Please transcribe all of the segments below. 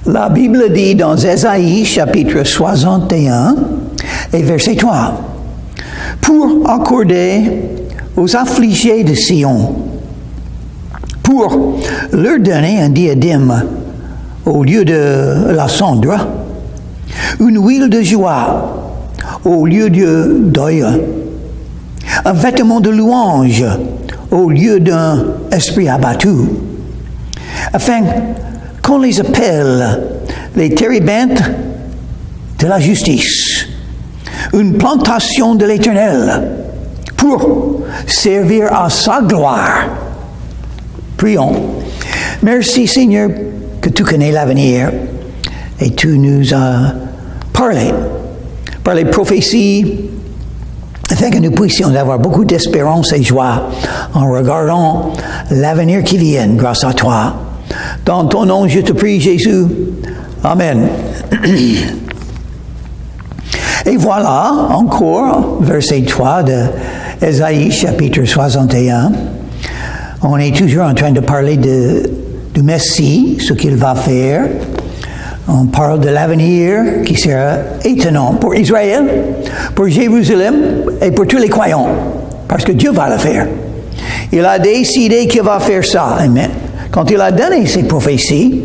La Bible dit dans Ésaïe, chapitre 61, et verset 3, « Pour accorder aux affligés de Sion, pour leur donner un diadème au lieu de la cendre, une huile de joie au lieu de deuil, un vêtement de louange au lieu d'un esprit abattu, afin qu'on les appelle les térébintes de la justice, une plantation de l'Éternel, pour servir à sa gloire. » Prions. Merci Seigneur que tu connais l'avenir et tu nous as parlé par les prophéties afin que nous puissions avoir beaucoup d'espérance et joie en regardant l'avenir qui vient grâce à toi. Dans ton nom, je te prie Jésus. Amen. Et voilà encore verset 3 de Ésaïe chapitre 61. On est toujours en train de parler du Messie, ce qu'il va faire. On parle de l'avenir qui sera étonnant pour Israël, pour Jérusalem et pour tous les croyants. Parce que Dieu va le faire. Il a décidé qu'il va faire ça. Amen. Quand il a donné ces prophéties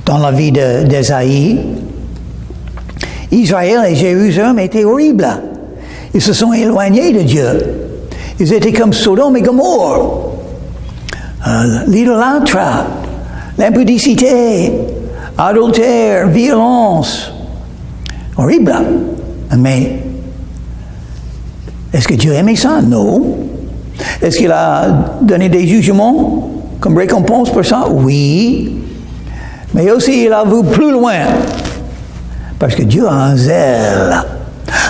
dans la vie d'Ésaïe, Israël et Jérusalem étaient horribles. Ils se sont éloignés de Dieu. Ils étaient comme Sodome et Gomorrhe. L'idolâtre, l'impudicité, adultère, violence. Horrible. Mais est-ce que Dieu aimait ça? Non. Est-ce qu'il a donné des jugements comme récompense pour ça? Oui. Mais aussi, il a vu plus loin. Parce que Dieu a un zèle.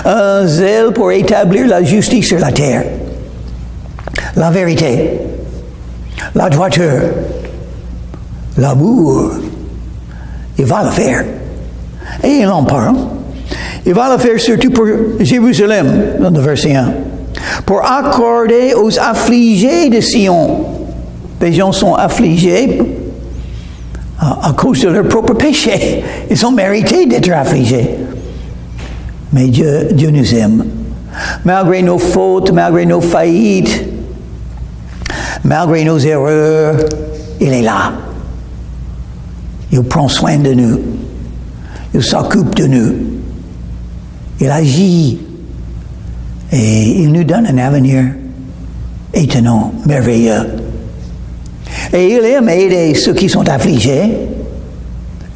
Un zèle pour établir la justice sur la terre. La vérité. La droiture. L'amour. Il va le faire. Et il en parle. Il va le faire surtout pour Jérusalem, dans le verset 1. Pour accorder aux affligés de Sion. Les gens sont affligés à cause de leur propre péché. Ils ont mérité d'être affligés. Mais Dieu nous aime. Malgré nos fautes, malgré nos faillites, malgré nos erreurs, il est là. Il prend soin de nous. Il s'occupe de nous. Il agit. Et il nous donne un avenir étonnant, merveilleux. Et il aime aider ceux qui sont affligés.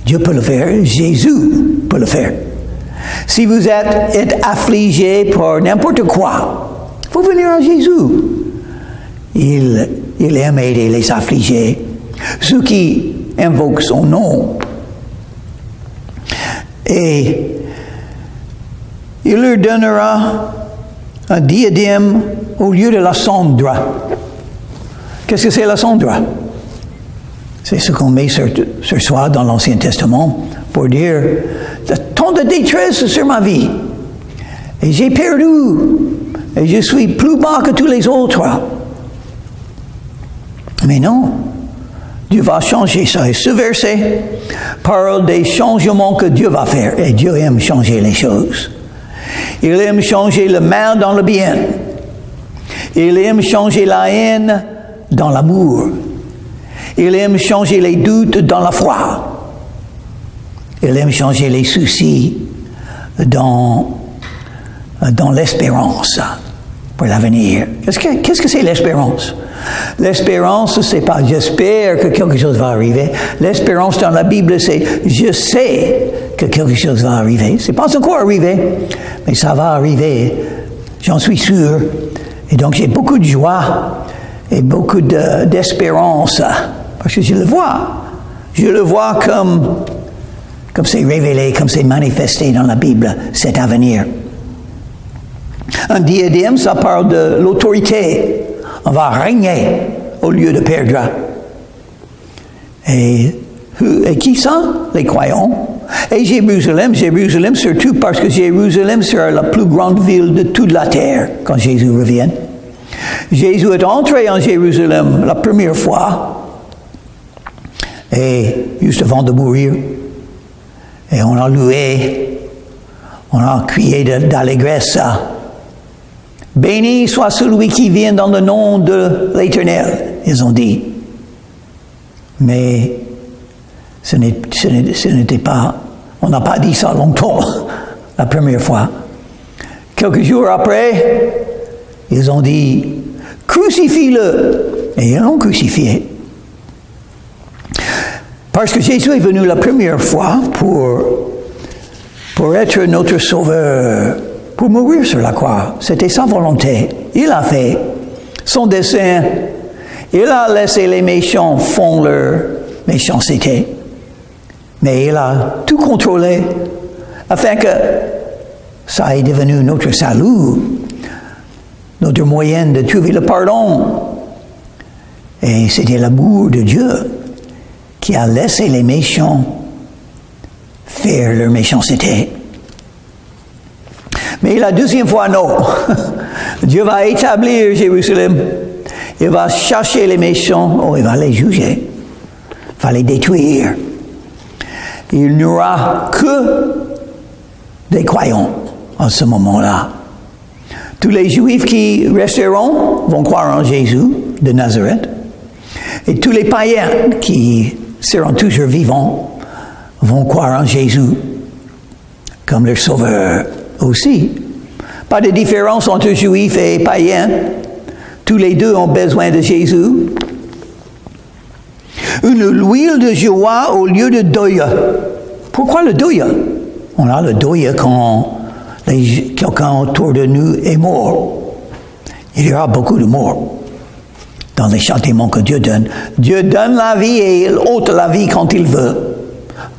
Dieu peut le faire. Jésus peut le faire. Si vous êtes affligé par n'importe quoi, il faut venir à Jésus. Il aime aider les affligés. Ceux qui invoquent son nom. Et il leur donnera un diadème au lieu de la cendre. Qu'est-ce que c'est la cendre? C'est ce qu'on met sur soi dans l'Ancien Testament pour dire tant de détresse sur ma vie. Et j'ai perdu. Et je suis plus bas que tous les autres. Mais non. Dieu va changer ça. Et ce verset parle des changements que Dieu va faire. Et Dieu aime changer les choses. Il aime changer le mal dans le bien. Il aime changer la haine dans l'amour. Il aime changer les doutes dans la foi. Il aime changer les soucis dans l'espérance pour l'avenir. Qu'est-ce que c'est l'espérance? L'espérance, c'est pas j'espère que quelque chose va arriver. L'espérance dans la Bible, c'est je sais que quelque chose va arriver. C'est pas encore arrivé, mais ça va arriver. J'en suis sûr. Et donc j'ai beaucoup de joie et beaucoup d'espérance parce que je le vois. Je le vois comme c'est révélé, comme c'est manifesté dans la Bible, cet avenir. Un diadème, ça parle de l'autorité. On va régner au lieu de perdre. Et qui ça? Les croyants. Et Jérusalem surtout parce que Jérusalem sera la plus grande ville de toute la terre quand Jésus revient. Jésus est entré en Jérusalem la première fois. Et juste avant de mourir, et on a loué, on a crié d'allégresse. Béni soit celui qui vient dans le nom de l'Éternel, ils ont dit. Mais ce n'était pas, on n'a pas dit ça longtemps, la première fois. Quelques jours après, ils ont dit, crucifie-le. Et ils l'ont crucifié. Parce que Jésus est venu la première fois pour être notre sauveur, pour mourir sur la croix. C'était sa volonté. Il a fait son dessein. Il a laissé les méchants font leur méchanceté. Mais il a tout contrôlé afin que ça ait devenu notre salut, notre moyen de trouver le pardon. Et c'était l'amour de Dieu qui a laissé les méchants faire leur méchanceté. Mais la deuxième fois, non. Dieu va établir Jérusalem. Il va chercher les méchants. Oh, il va les juger. Il va les détruire. Il n'y aura que des croyants en ce moment-là. Tous les Juifs qui resteront vont croire en Jésus de Nazareth. Et tous les païens qui seront toujours vivants vont croire en Jésus comme leur sauveur aussi. Pas de différence entre Juifs et païens. Tous les deux ont besoin de Jésus. Une huile de joie au lieu de deuil. Pourquoi le deuil? On a le deuil quand quelqu'un autour de nous est mort. Il y aura beaucoup de morts dans les châtiments que Dieu donne. Dieu donne la vie et il ôte la vie quand il veut.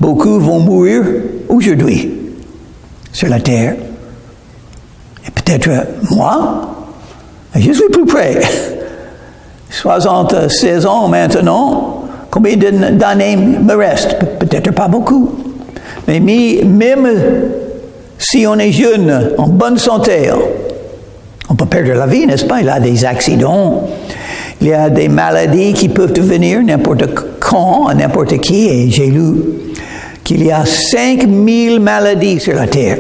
Beaucoup vont mourir aujourd'hui sur la terre. Et peut-être moi, je suis plus près. 76 ans maintenant. Combien d'années me reste? Peut-être pas beaucoup. Mais même si on est jeune, en bonne santé, on peut perdre la vie, n'est-ce pas? Il y a des accidents, il y a des maladies qui peuvent devenir n'importe quand, à n'importe qui. Et j'ai lu qu'il y a 5000 maladies sur la terre.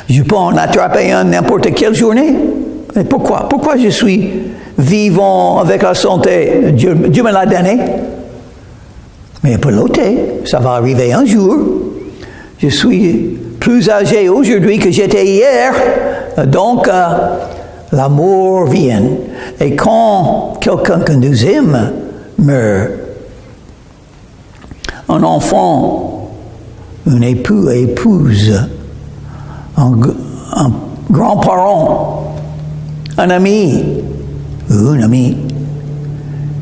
Je peux en attraper un n'importe quelle journée. Et pourquoi? Pourquoi je suis vivant avec la santé? Dieu me l'a donné. Mais pour l'autre, ça va arriver un jour. Je suis plus âgé aujourd'hui que j'étais hier. Donc, la mort vient. Et quand quelqu'un que nous aime meurt, un enfant, un époux, épouse, un grand-parent, un ami ou une amie.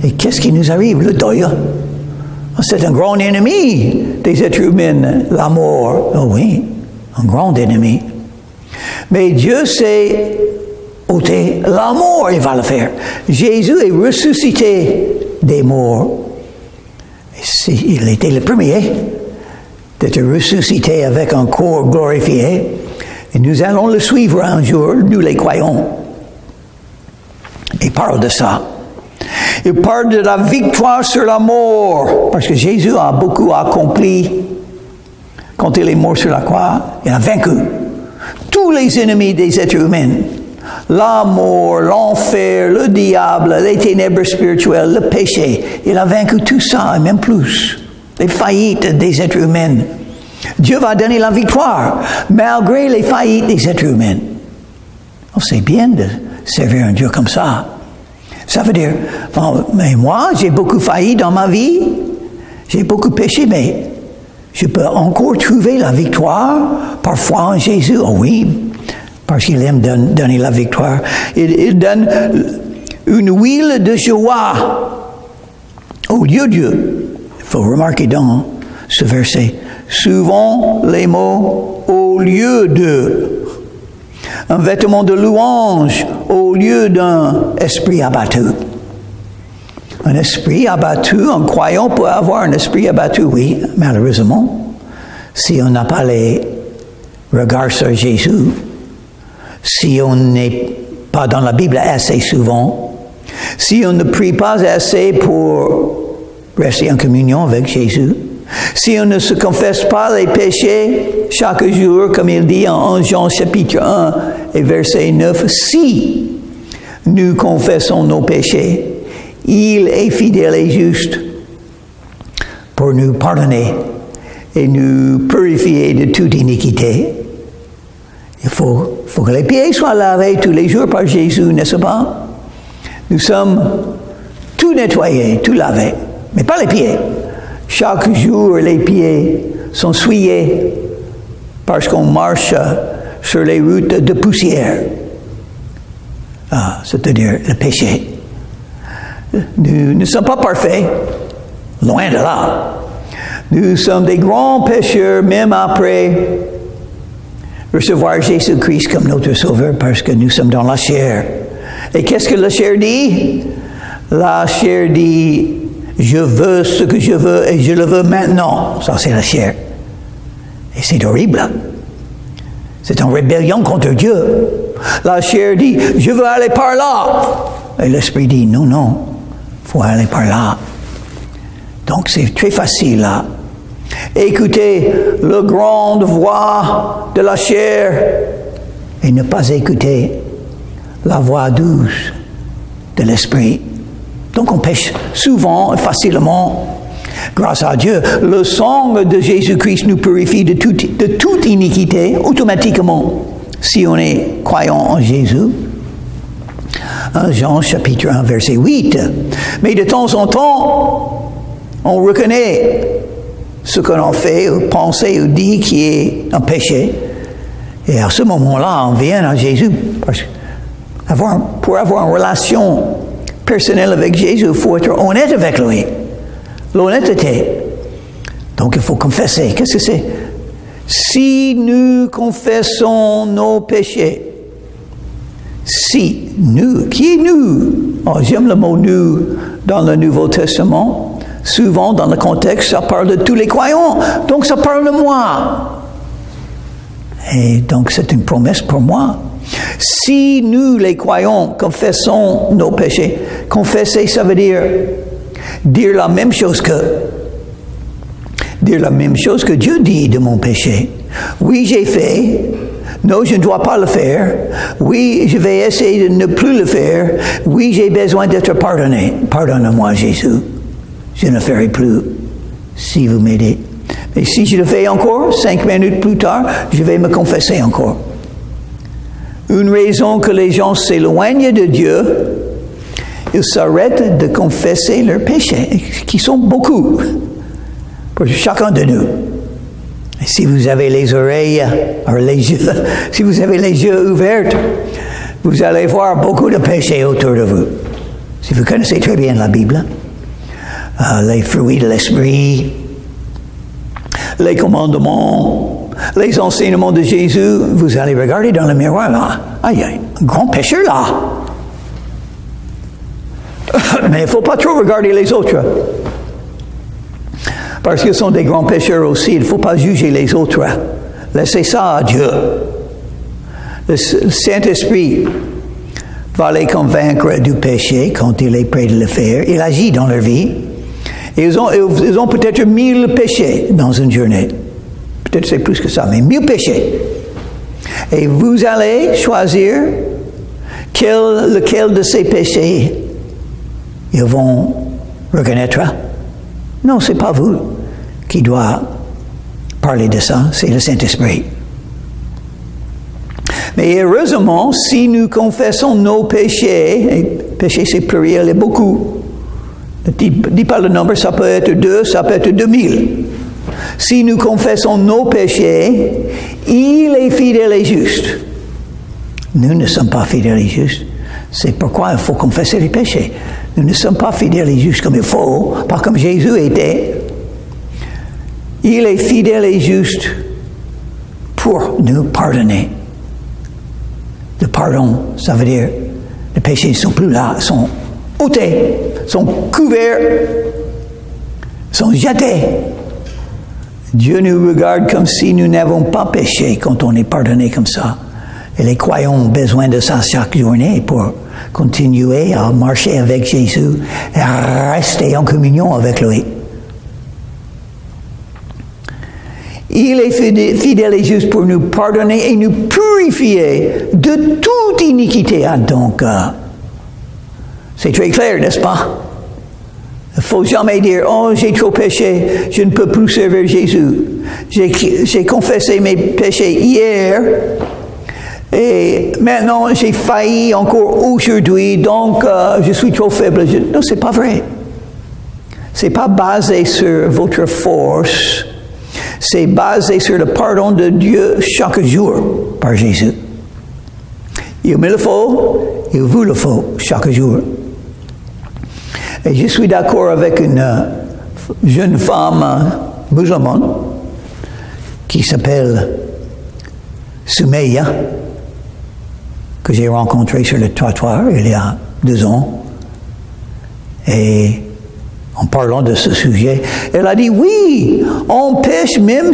Et qu'est-ce qui nous arrive? Le deuil. C'est un grand ennemi des êtres humains, la mort. Oh oui, un grand ennemi. Mais Dieu sait ôter la mort, il va le faire. Jésus est ressuscité des morts. Il était le premier d'être ressuscité avec un corps glorifié. Et nous allons le suivre un jour, nous les croyons. Il parle de ça. Il parle de la victoire sur la mort. Parce que Jésus a beaucoup accompli quand il est mort sur la croix. Il a vaincu tous les ennemis des êtres humains. La mort, l'enfer, le diable, les ténèbres spirituelles, le péché. Il a vaincu tout ça et même plus. Les faillites des êtres humains. Dieu va donner la victoire malgré les faillites des êtres humains. Oh, c'est bien de servir un Dieu comme ça. Ça veut dire, bon, mais moi, j'ai beaucoup failli dans ma vie, j'ai beaucoup péché, mais je peux encore trouver la victoire, parfois en Jésus. Oh oui, parce qu'il aime donner la victoire. Il donne une huile de joie au lieu de Dieu. Il faut remarquer dans ce verset, souvent les mots au lieu de. Un vêtement de louange au lieu d'un esprit abattu. Un esprit abattu, un croyant peut avoir un esprit abattu, oui, malheureusement, si on n'a pas les regards sur Jésus, si on n'est pas dans la Bible assez souvent, si on ne prie pas assez pour rester en communion avec Jésus. Si on ne se confesse pas les péchés chaque jour, comme il dit en Jean chapitre 1 et verset 9, si nous confessons nos péchés, il est fidèle et juste pour nous pardonner et nous purifier de toute iniquité. Il faut que les pieds soient lavés tous les jours par Jésus, n'est-ce pas? Nous sommes tout nettoyés, tout lavés, mais pas les pieds. Chaque jour, les pieds sont souillés parce qu'on marche sur les routes de poussière. C'est-à-dire le péché. Nous ne sommes pas parfaits, loin de là. Nous sommes des grands pécheurs, même après recevoir Jésus-Christ comme notre Sauveur, parce que nous sommes dans la chair. Et qu'est-ce que la chair dit? La chair dit, je veux ce que je veux et je le veux maintenant. Ça, c'est la chair. Et c'est horrible. C'est en rébellion contre Dieu. La chair dit, je veux aller par là. Et l'esprit dit, non, il faut aller par là. Donc, c'est très facile là. Écoutez la grande voix de la chair et ne pas écouter la voix douce de l'esprit. Donc on pêche souvent et facilement. Grâce à Dieu, le sang de Jésus-Christ nous purifie de toute iniquité automatiquement si on est croyant en Jésus. Jean chapitre 1 verset 8. Mais de temps en temps, on reconnaît ce que l'on fait, ou pense ou dit qui est un péché. Et à ce moment-là, on vient à Jésus. Pour avoir une relation personnelle avec Jésus, il faut être honnête avec lui. L'honnêteté. Donc il faut confesser. Qu'est-ce que c'est? Si nous confessons nos péchés, si nous, qui est nous? Oh, j'aime le mot nous dans le Nouveau Testament. Souvent, dans le contexte, ça parle de tous les croyants. Donc, ça parle de moi. Et donc, c'est une promesse pour moi. Si nous, les croyants, confessons nos péchés, confesser, ça veut dire la même chose que Dieu dit de mon péché. Oui, j'ai fait. Non, je ne dois pas le faire. Oui, je vais essayer de ne plus le faire. Oui, j'ai besoin d'être pardonné. Pardonne-moi, Jésus. Je ne ferai plus si vous m'aidez. Mais si je le fais encore, 5 minutes plus tard, je vais me confesser encore. Une raison que les gens s'éloignent de Dieu, ils s'arrêtent de confesser leurs péchés, qui sont beaucoup, pour chacun de nous. Et si vous avez les oreilles, les yeux, si vous avez les yeux ouverts, vous allez voir beaucoup de péchés autour de vous. Si vous connaissez très bien la Bible, les fruits de l'esprit, les commandements, les enseignements de Jésus, vous allez regarder dans le miroir, là. Ah, il y a un grand pécheur là. Mais il ne faut pas trop regarder les autres. Parce qu'ils sont des grands pécheurs aussi. Il ne faut pas juger les autres. Laissez ça à Dieu. Le Saint-Esprit va les convaincre du péché quand il est prêt de le faire. Il agit dans leur vie. Et ils ont peut-être 1000 péchés dans une journée. Peut-être c'est plus que ça, mais 1000 péchés. Et vous allez choisir lequel de ces péchés ils vont reconnaître. Non, ce n'est pas vous qui doit parler de ça, c'est le Saint-Esprit. Mais heureusement, si nous confessons nos péchés, et péché c'est pluriel et beaucoup, ne dis pas le nombre, ça peut être 2, ça peut être 2000. Si nous confessons nos péchés, il est fidèle et juste. Nous ne sommes pas fidèles et justes. C'est pourquoi il faut confesser les péchés. Nous ne sommes pas fidèles et justes comme il faut, pas comme Jésus était. Il est fidèle et juste pour nous pardonner. Le pardon, ça veut dire les péchés ne sont plus là, sont ôtés, sont couverts, sont jetés. Dieu nous regarde comme si nous n'avons pas péché quand on est pardonné comme ça. Et les croyants ont besoin de ça chaque journée pour continuer à marcher avec Jésus et à rester en communion avec lui. Il est fidèle et juste pour nous pardonner et nous purifier de toute iniquité. Donc, c'est très clair, n'est-ce pas? Il ne faut jamais dire, oh, j'ai trop péché, je ne peux plus servir Jésus. J'ai confessé mes péchés hier et maintenant j'ai failli encore aujourd'hui, donc je suis trop faible. Non, c'est pas vrai. C'est pas basé sur votre force. C'est basé sur le pardon de Dieu chaque jour par Jésus. Il me le faut, il vous le faut chaque jour. Et je suis d'accord avec une jeune femme musulmane qui s'appelle Soumeya, que j'ai rencontrée sur le trottoir il y a 2 ans. Et en parlant de ce sujet, elle a dit, oui, on pêche même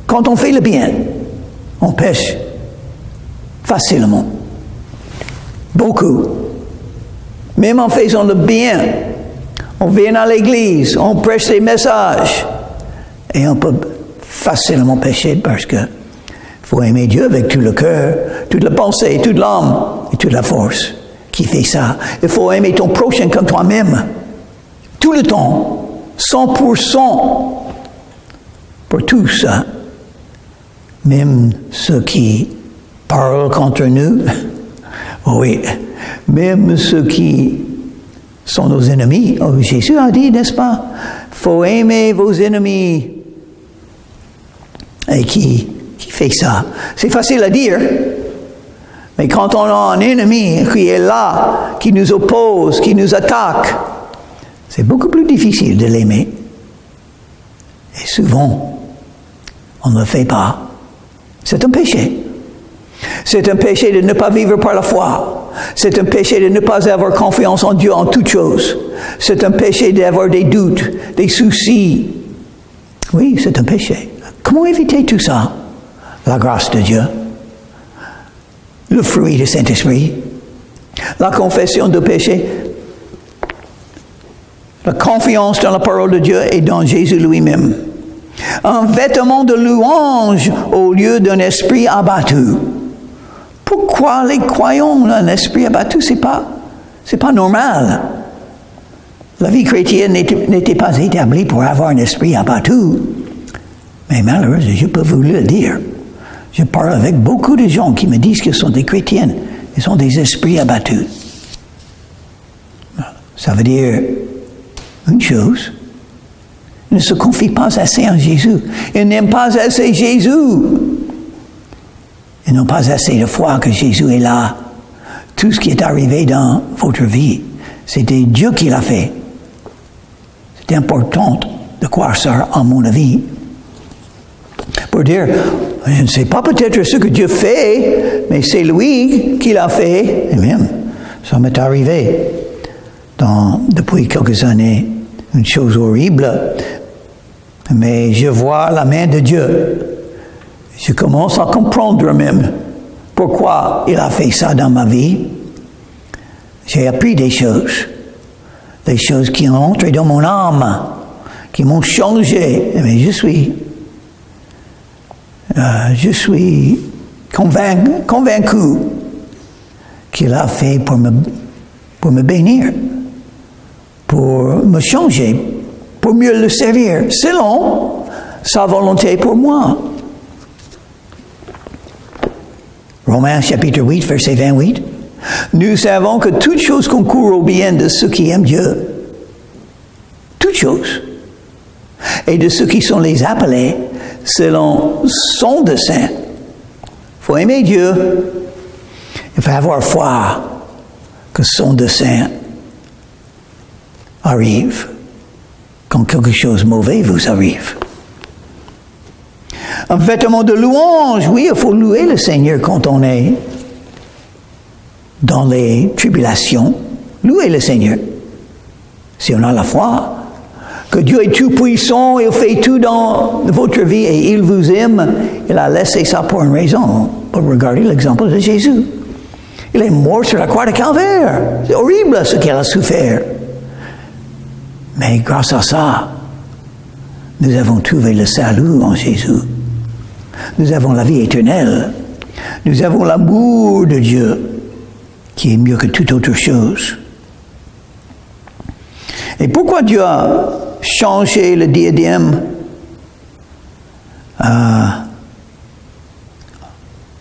quand on fait le bien. On pêche facilement. Beaucoup. Même en faisant le bien, on vient à l'église, on prêche des messages. Et on peut facilement pécher parce que faut aimer Dieu avec tout le cœur, toute la pensée, toute l'âme et toute la force. Qui fait ça? Il faut aimer ton prochain comme toi-même. Tout le temps, 100% pour tout ça. Même ceux qui parlent contre nous, oui, même ceux qui sont nos ennemis. Oh, Jésus a dit, n'est-ce pas? Faut aimer vos ennemis. Et qui fait ça? C'est facile à dire, mais quand on a un ennemi qui est là, qui nous oppose, qui nous attaque, c'est beaucoup plus difficile de l'aimer. Et souvent, on ne le fait pas. C'est un péché. C'est un péché de ne pas vivre par la foi. C'est un péché de ne pas avoir confiance en Dieu en toutes choses. C'est un péché d'avoir des doutes, des soucis. Oui, c'est un péché. Comment éviter tout ça? La grâce de Dieu, le fruit du Saint-Esprit, la confession de péché, la confiance dans la parole de Dieu et dans Jésus lui-même. Un vêtement de louange au lieu d'un esprit abattu. Pourquoi les croyants ont un esprit abattu? C'est pas normal. La vie chrétienne n'était pas établie pour avoir un esprit abattu. Mais malheureusement, je peux vous le dire. Je parle avec beaucoup de gens qui me disent qu'ils sont des chrétiennes. Ils ont des esprits abattus. Ça veut dire une chose. Ils ne se confient pas assez en Jésus. Ils n'aiment pas assez Jésus. Ils n'ont pas assez de foi que Jésus est là. Tout ce qui est arrivé dans votre vie, c'était Dieu qui l'a fait. C'est important de croire ça, à mon avis. Pour dire, je ne sais pas peut-être ce que Dieu fait, mais c'est lui qui l'a fait. Et même, ça m'est arrivé depuis quelques années, une chose horrible. Mais je vois la main de Dieu. Je commence à comprendre même pourquoi il a fait ça dans ma vie. J'ai appris des choses qui ont entré dans mon âme, qui m'ont changé. Mais je suis convaincu qu'il a fait pour me bénir, pour me changer, pour mieux le servir, selon sa volonté pour moi. Romains chapitre 8, verset 28. Nous savons que toute chose concourt au bien de ceux qui aiment Dieu. Toutes choses. Et de ceux qui sont les appelés selon son dessein. Il faut aimer Dieu. Il faut avoir foi que son dessein arrive quand quelque chose de mauvais vous arrive. Un vêtement de louange, oui, il faut louer le Seigneur quand on est dans les tribulations. Louez le Seigneur. Si on a la foi, que Dieu est tout puissant, il fait tout dans votre vie et il vous aime, il a laissé ça pour une raison. Regardez l'exemple de Jésus. Il est mort sur la croix de Calvaire. C'est horrible ce qu'il a souffert. Mais grâce à ça, nous avons trouvé le salut en Jésus. Nous avons la vie éternelle. Nous avons l'amour de Dieu, qui est mieux que toute autre chose. Et pourquoi Dieu a changé le diadème?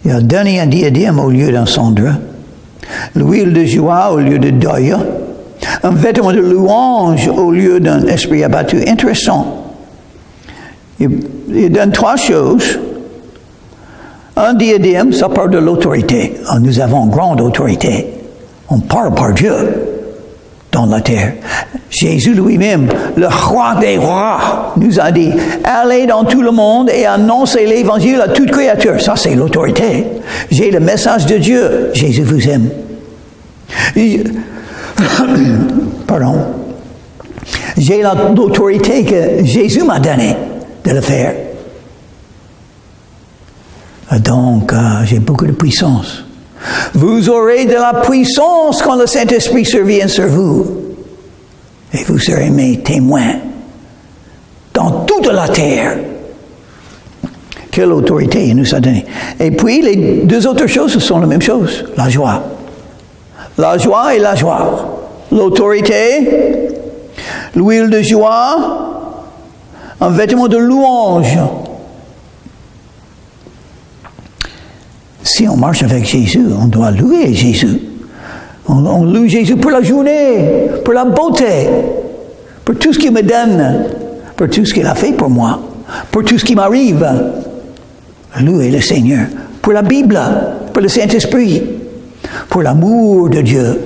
Il a donné un diadème au lieu d'un cendre, l'huile de joie au lieu de deuil, un vêtement de louange au lieu d'un esprit abattu. Intéressant. Il donne trois choses. Un diadème, ça parle de l'autorité. Nous avons grande autorité. On parle par Dieu dans la terre. Jésus lui-même, le roi des rois, nous a dit, allez dans tout le monde et annoncez l'évangile à toute créature. Ça, c'est l'autorité. J'ai le message de Dieu. Jésus vous aime. Pardon. J'ai l'autorité que Jésus m'a donnée de le faire. Donc, j'ai beaucoup de puissance. Vous aurez de la puissance quand le Saint-Esprit survient sur vous. Et vous serez mes témoins dans toute la terre. Quelle autorité il nous a donnée. Et puis, les deux autres choses, ce sont la même chose. La joie. La joie et la joie. L'autorité, l'huile de joie, un vêtement de louange. Si on marche avec Jésus, on doit louer Jésus. On loue Jésus pour la journée, pour la beauté, pour tout ce qu'il me donne, pour tout ce qu'il a fait pour moi, pour tout ce qui m'arrive. Louer le Seigneur. Pour la Bible, pour le Saint-Esprit, pour l'amour de Dieu,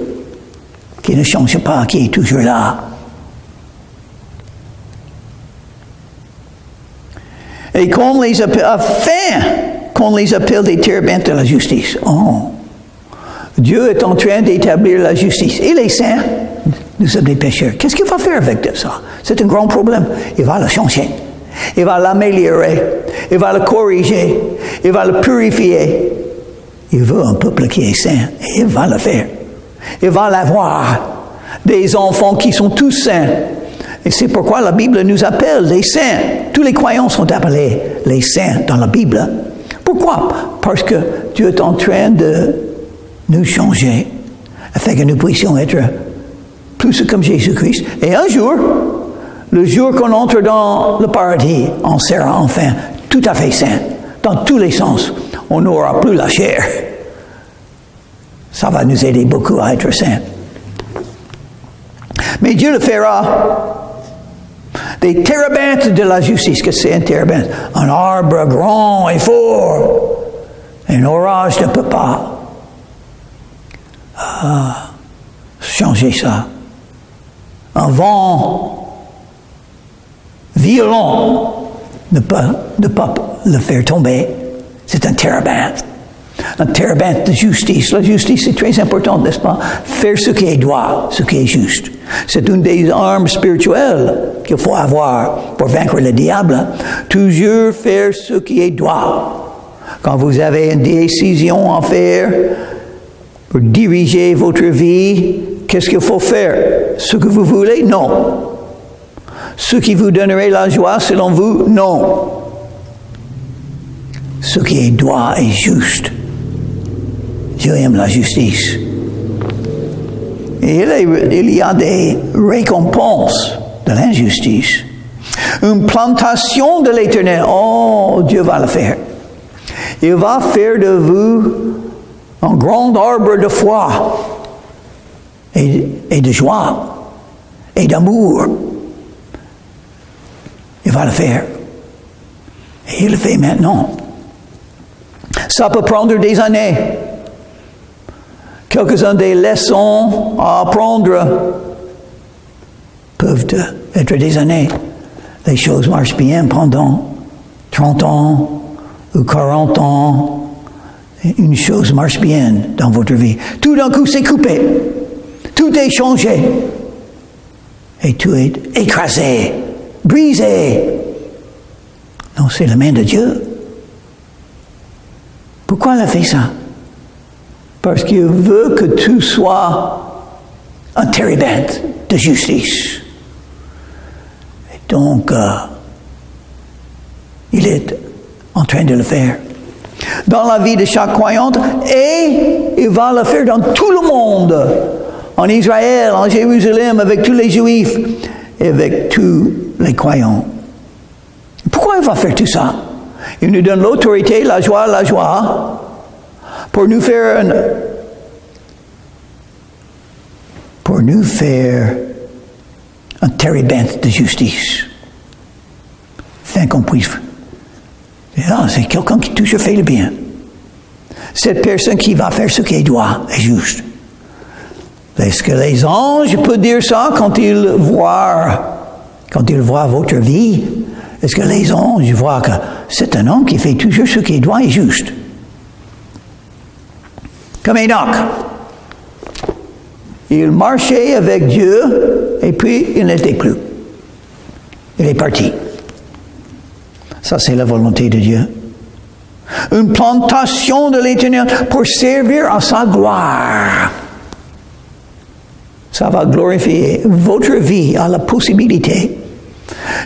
qui ne change pas, qui est toujours là. Et qu'on les appelle, qu'on les appelle des térébintes de la justice. Oh! Dieu est en train d'établir la justice. Il est saint. Nous sommes des pécheurs. Qu'est-ce qu'il va faire avec ça? C'est un grand problème. Il va le changer. Il va l'améliorer. Il va le corriger. Il va le purifier. Il veut un peuple qui est saint. Et il va le faire. Il va l'avoir. Des enfants qui sont tous saints. Et c'est pourquoi la Bible nous appelle les saints. Tous les croyants sont appelés les saints dans la Bible. Pourquoi? Parce que Dieu est en train de nous changer afin que nous puissions être plus comme Jésus-Christ. Et un jour, le jour qu'on entre dans le paradis, on sera enfin tout à fait saint. Dans tous les sens. On n'aura plus la chair. Ça va nous aider beaucoup à être saints. Mais Dieu le fera. Des térébintes de la justice. Qu'est-ce que c'est un térébinthe? Un arbre grand et fort. Un orage ne peut pas changer ça. Un vent violent ne peut pas le faire tomber. C'est un térébinthe. Un térébinthe de justice. La justice, c'est très important, n'est-ce pas? Faire ce qui est droit, ce qui est juste. C'est une des armes spirituelles qu'il faut avoir pour vaincre le diable. Toujours faire ce qui est droit. Quand vous avez une décision à faire pour diriger votre vie, qu'est-ce qu'il faut faire? Ce que vous voulez? Non. Ce qui vous donnerait la joie selon vous? Non. Ce qui est droit et juste. Dieu aime la justice. Et il y a des récompenses de l'injustice. Une plantation de l'Éternel. Oh, Dieu va le faire. Il va faire de vous un grand arbre de foi et de joie et d'amour. Il va le faire. Et il le fait maintenant. Ça peut prendre des années. Quelques-uns des leçons à apprendre peuvent être des années. Les choses marchent bien pendant 30 ans ou 40 ans. Une chose marche bien dans votre vie. Tout d'un coup, c'est coupé. Tout est changé. Et tout est écrasé, brisé. Non, c'est la main de Dieu. Pourquoi elle a fait ça? Parce qu'il veut que tu sois un térébinthe de justice. Et donc, il est en train de le faire dans la vie de chaque croyante et il va le faire dans tout le monde, en Israël, en Jérusalem, avec tous les Juifs et avec tous les croyants. Pourquoi il va faire tout ça? Il nous donne l'autorité, la joie, pour nous faire un térébinthe de justice. Afin qu'on puisse... Ah, c'est quelqu'un qui toujours fait le bien. Cette personne qui va faire ce qu'elle doit est juste. Est-ce que les anges peuvent dire ça quand ils voient votre vie? Est-ce que les anges voient que c'est un homme qui fait toujours ce qu'il doit et juste? Comme Enoch. Il marchait avec Dieu et puis il n'était plus. Il est parti. Ça, c'est la volonté de Dieu. Une plantation de l'Éternel pour servir à sa gloire. Ça va glorifier votre vie, à la possibilité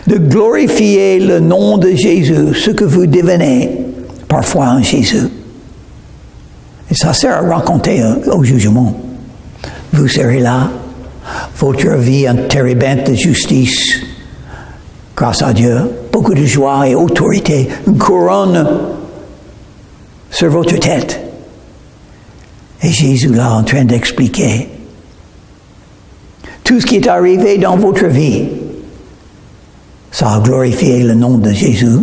de glorifier le nom de Jésus, ce que vous devenez parfois en Jésus. Et ça sert à raconter au jugement. Vous serez là, votre vie un térébinthe de justice, grâce à Dieu, beaucoup de joie et autorité, une couronne sur votre tête. Et Jésus là en train d'expliquer tout ce qui est arrivé dans votre vie. Ça a glorifié le nom de Jésus,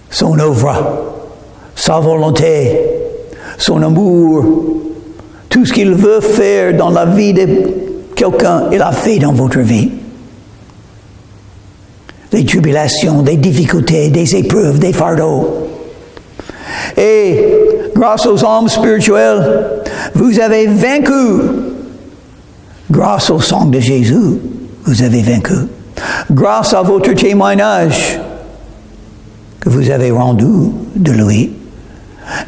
son œuvre, sa volonté, son amour, tout ce qu'il veut faire dans la vie de quelqu'un, il a fait dans votre vie. Des tribulations, des difficultés, des épreuves, des fardeaux. Et grâce aux hommes spirituels, vous avez vaincu. Grâce au sang de Jésus, vous avez vaincu. Grâce à votre témoignage que vous avez rendu de lui.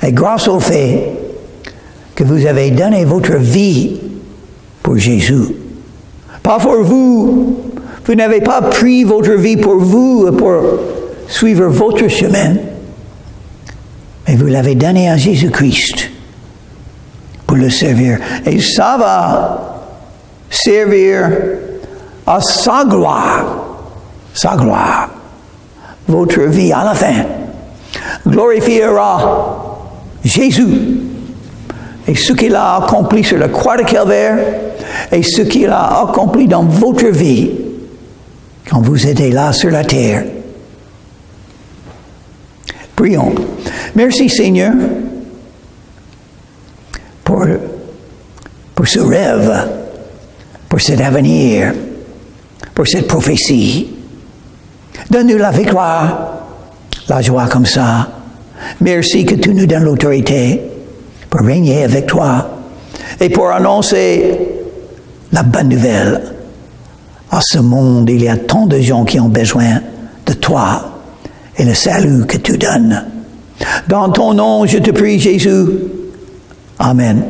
Et grâce au fait que vous avez donné votre vie pour Jésus. Pas pour vous. Vous n'avez pas pris votre vie pour vous, pour suivre votre chemin. Mais vous l'avez donné à Jésus-Christ pour le servir. Et ça va servir à sa gloire. Sa gloire. Votre vie à la fin glorifiera Jésus. Et ce qu'il a accompli sur la croix de Calvaire et ce qu'il a accompli dans votre vie quand vous étiez là sur la terre. Prions. Merci Seigneur pour ce rêve, pour cet avenir, pour cette prophétie. Donne-nous la victoire, la joie comme ça. Merci que tu nous donnes l'autorité pour régner avec toi et pour annoncer la bonne nouvelle. À ce monde, il y a tant de gens qui ont besoin de toi et le salut que tu donnes. Dans ton nom, je te prie, Jésus. Amen.